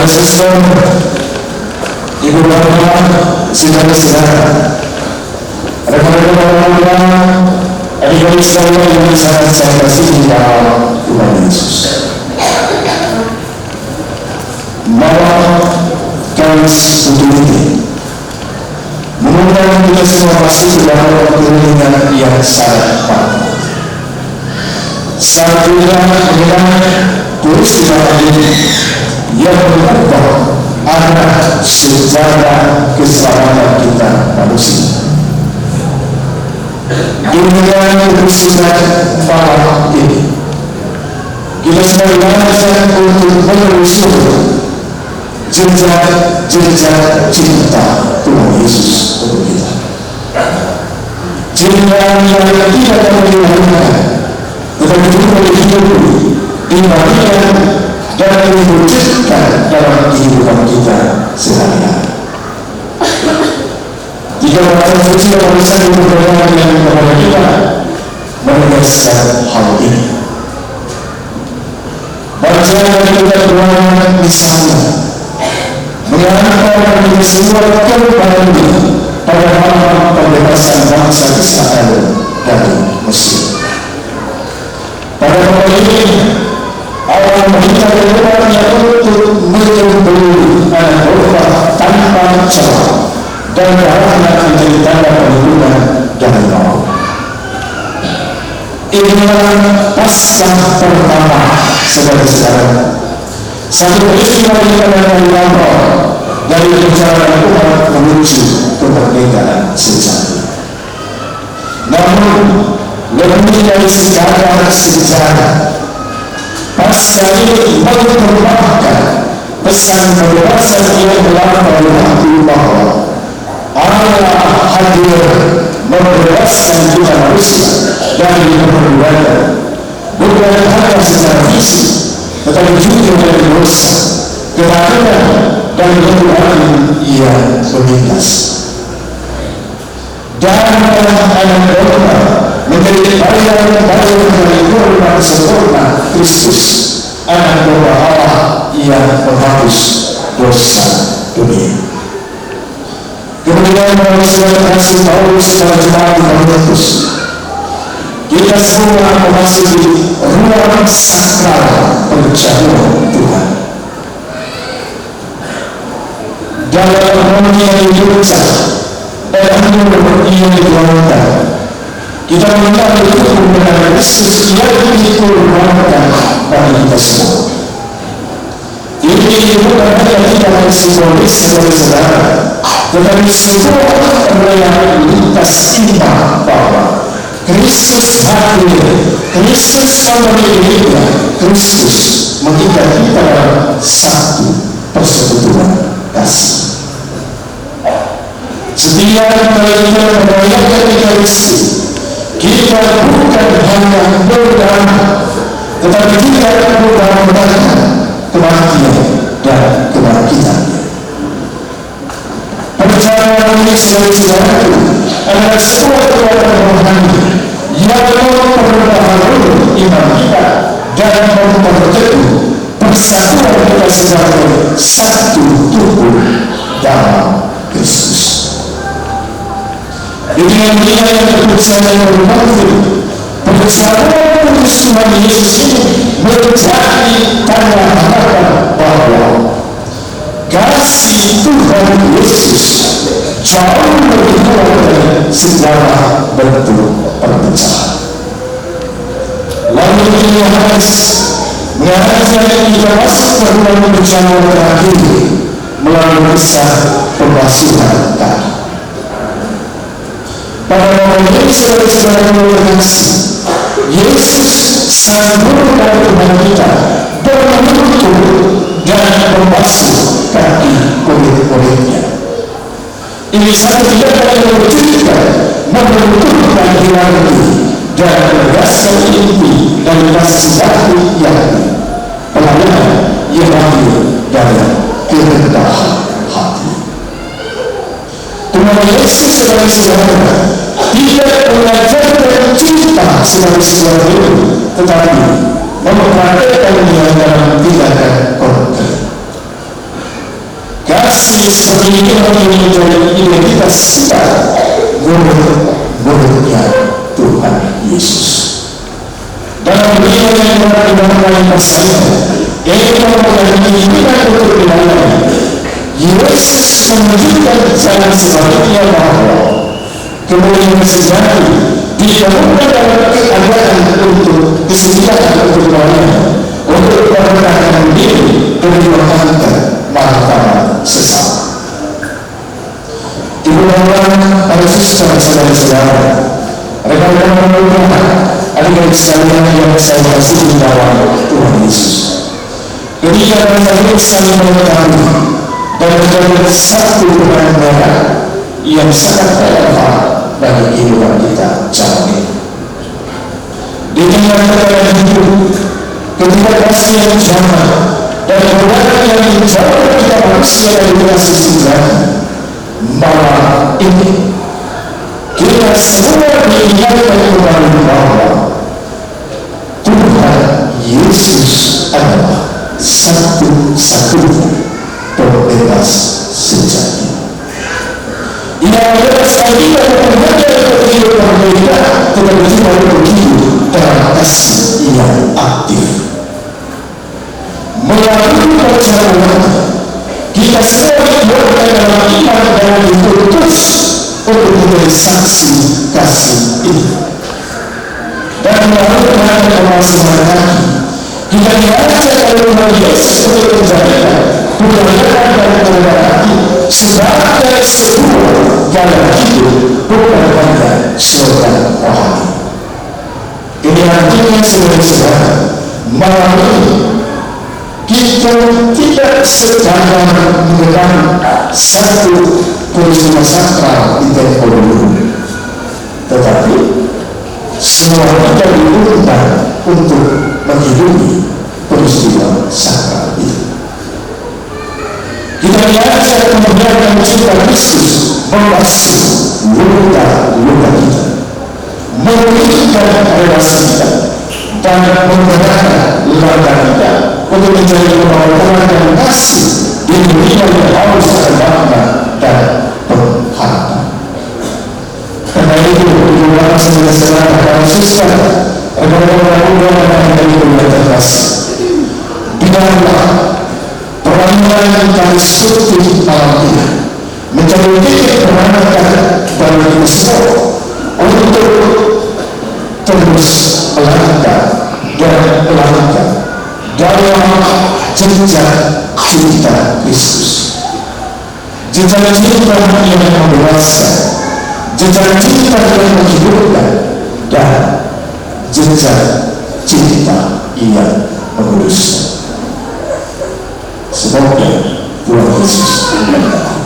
suster, ibu bapak, saudara-saudara, rekan-rekan, adik-adik sekalian yang sangat saya kasihi dalam Tuhan Yesus. Malam Kamis untuk ini mengundang kita semua masuk ke dalam perlindungan yang sangat panjang. Saat kita mengenal peristiwa ini yang mengubah arah sejarah keselamatan kita manusia. Dengan peristiwa malam ini, kita sedang belajar untuk menelusuri jejak cinta Tuhan Yesus untuk kita. Cinta yang tidak dapat dihilangkan, tetapi juga dihidupi, dibagikan dan diwujudkan dalam kehidupan kita sehari-hari. Jika bahasa suci yang bisa diperkenalkan kepada kita menegaskan hal ini. Bacaan kita berulang misalnya mengantar kita semua kembali pada malam pembebasan bangsa Israel dari Mesir. Pada malam ini Allah meminta kepadanya untuk menyembelih anak domba tanpa celah dan darahnya menjadi tanda perlindungan dari maut. Inilah Paskah pertama saudara-saudara. Satu peristiwa yang menambah dari perjalanan umat menuju kemerdekaan sejati. Namun lebih dari segala sejarah, Paskah ini memperbahkan pesan kebebasan yang melampaui waktu bahwa Allah hadir membebaskan kita manusia dari perbuatan, bukan hanya secara fisik, tetapi juga dari dosa, ketakutan, dan keburukan yang melintas. Dan anak domba menjadi bagian dari korban sempurna Kristus, anak domba Allah yang menghapus dosa dunia. Kemudian melalui kasih Paulus dan jemaat Korintus, kita semua memasuki ruang sakral perjamuan Tuhan. Dalam harmoni yang diucap dan harmoni yang dikorbankan, kita mengenal kebenaran Kristus yang dikorbankan bagi kita semua. Ini bukan hanya tidak simbolis saudara-saudara, tetapi sebuah perayaan lintas iman bahwa Kristus hadir, Kristus memberi hidupnya, Kristus mengikat kita dalam satu persekutuan kasih. Setiap kali kita merayakan Ekaristi, kita bukan hanya berdamai, tetapi kita berdamai kematian dan kebangkitannya. Perjalanan ini saudara-saudara adalah sebuah kekuatan rohani yang memperbaharui iman kita dan memperteguh persatuan kita sebagai satu tubuh dalam Kristus. Dengan dia yang berpercaya berbangun, persatuan kudus Tuhan Yesus ini menjadi tanda harapan bahwa kasih Tuhan Yesus jauh lebih kuat dari segala bentuk perpecahan. Lalu ini harus mengajak kita masuk ke ruang perjalanan terakhir melalui kisah pembasuhan kaki. Pada momen ini saudara-saudara yang terkasih, Yesus sempurna Tuhan kita menutup dan membasuh kaki murid-muridnya. Ini satu tindakan yang mewujudkan membentukkan hierarki dan berdasar inti dari kasih bakti Yahudi, pelayanan yang lahir dari kerendahan hati. Tuhan Yesus saudara-saudara tidak mengajarkan cinta sebagai sebuah itu, tetapi mempraktikkannya dalam tindakan konkret. kasih seperti ini menjadi identitas kita, murid-muridnya Tuhan Yesus. Dalam dunia yang berkembang pasalnya, yaitu menginginkan untuk dilayani, Yesus menunjukkan jalan sebaliknya bahwa kemuliaan sejati dibangunkan dalam keadaan untuk kesediaan untuk melayani, untuk mempertahankan diri dan dipertahankan martabat sesama. Ibu bapak, para suster, saudara-saudara, rekan-rekan memuliakan, adik-adik sekalian yang saya kasih di dalam Tuhan Yesus. Ketika kita saling mengetahui dan menjadi satu benang merah yang sangat relevan bagi kehidupan kita jauh ini. Di tengah-tengah hidup, ketika kasih yang jamaah dan kebenaran yang jauh kita manusia dari kasih sejati, malam ini kita semua diingatkan kembali bahwa Tuhan Yesus adalah satu-satunya pembebas sejati. Ia adalah kita menghadap kehidupan kita, tetapi kita begitu dalam kasih yang aktif. Melalui perjalanan kita semua dibuatkan dalam iman dan dituntut untuk menjadi saksi kasih ini. Dan melalui pengajaran masing-masing kita diajak oleh Tuhan Yesus untuk menjadikan kebenaran dan kebenaran sebagai sebuah jalan hidup, bukan hanya slogan rohani. Ini artinya saudara-saudara, malam ini kita tidak sedang mengenang satu peristiwa sakral di tempo dulu, tetapi semua kita diundang untuk menghidupi peristiwa sakral itu. Kita diajak membiarkan cinta Kristus membasuh luka-luka kita, memulihkan relasi kita, dan membenarkan langkah kita untuk menjadi pembawa dan kasih di dunia yang haus akan makna dan pengharapan. Karena itu, ibu-bapak saudara-saudara dan susah, rekan-rekan yang terkasih, biarlah perayaan Karismatik malam ini menjadi titik peranakan bagi kita semua untuk terus melangkah dan melangkah dalam jejak cinta Kristus, jejak cinta yang membebaskan, jejak cinta yang menghidupkan, dan jejak cinta yang menguduskan. Semoga Tuhan Yesus memberkati.